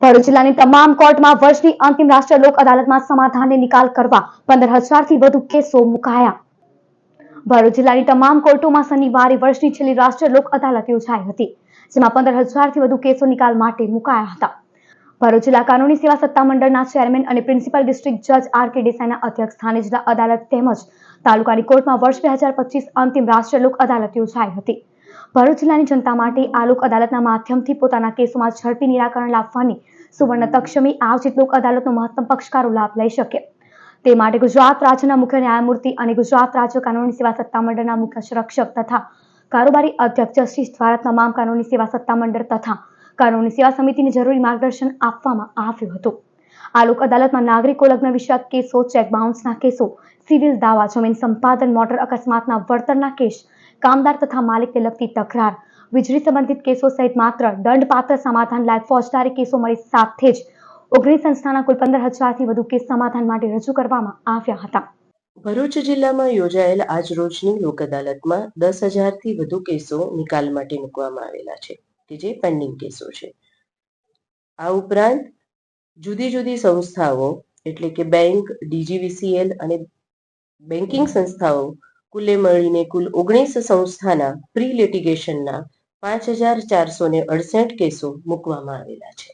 ભરૂચ જિલ્લાની તમામ કોર્ટમાં વર્ષની અંતિમ રાષ્ટ્રીય લોક અદાલતમાં સમાધાનને નિકાલ કરવા 15,000થી વધુ કેસો મુકાયા। ભરૂચ જિલ્લાની તમામ કોર્ટોમાં શનિવારે વર્ષની છેલ્લી રાષ્ટ્રીય લોક અદાલત યોજાઈ હતી, જેમાં 15,000થી વધુ કેસો નિકાલ માટે મુકાયા હતા। ભરૂચ જિલ્લા કાનૂની સેવા સત્તામંડળના ચેરમેન અને પ્રિન્સિપલ ડિસ્ટ્રિક્ટ જજ આર.કે. દેસાઈના અધ્યક્ષ સ્થાને જિલ્લા અદાલત તેમજ તાલુકાની કોર્ટમાં વર્ષ 2025 અંતિમ રાષ્ટ્રીય લોક અદાલત યોજાઈ હતી। ભરૂચ જિલ્લાની જનતા માટે આ લોક અદાલતના માધ્યમથી પોતાના કેસોમાં ઝડપી નિરાકરણ લાવવાની સુવર્ણ તક શમી આયોજિત લોક અદાલતનો મહત્તમ પક્ષકારો લાભ લઈ શકે તે માટે ગુજરાત રાજ્યના મુખ્ય ન્યાયમૂર્તિ અને ગુજરાત રાજ્ય કાનૂની સેવા સત્તામંડળના મુખ્ય સંરક્ષક તથા કારોબારી અધ્યક્ષ જસ્ટિસ દ્વારા તમામ કાનૂની સેવા સત્તામંડળ તથા કાનૂની સેવા સમિતિને જરૂરી માર્ગદર્શન આપવામાં આવ્યું હતું। આ લોક અદાલતમાં નાગરિકો લગ્ન વિષયક કેસો, ચેક બાઉન્સના કેસો, સિવિલ દાવા, જમીન સંપાદન, મોટર અકસ્માતના વળતરના કેસ, કામદાર તથા માલિકને લગતી તકરાર, વીજળી સંબંધિત કેસો સહિત માત્ર દંડપાત્ર સમાધાન લાયક ફોજદારી કેસો મળી સાથે જ 19 સંસ્થાના કુલ 15,000થી વધુ કેસ સમાધાન માટે રજૂ કરવામાં આવ્યા હતા। ભરૂચ જિલ્લામાં યોજાયેલ આજરોજની લોક અદાલતમાં 10,000થી વધુ કેસો નિકાલ માટે મૂકવામાં આવેલા છે, કે જે પેન્ડિંગ કેસો છે। આ ઉપરાંત જુદી જુદી સંસ્થાઓ એટલે કે બેંક, ડીજીવીસીએલ અને બેન્કિંગ સંસ્થાઓ કુલે મળીને કુલ 19 સંસ્થાના પ્રી લિટિગેશનના 5,468 કેસો મૂકવામાં આવેલા છે।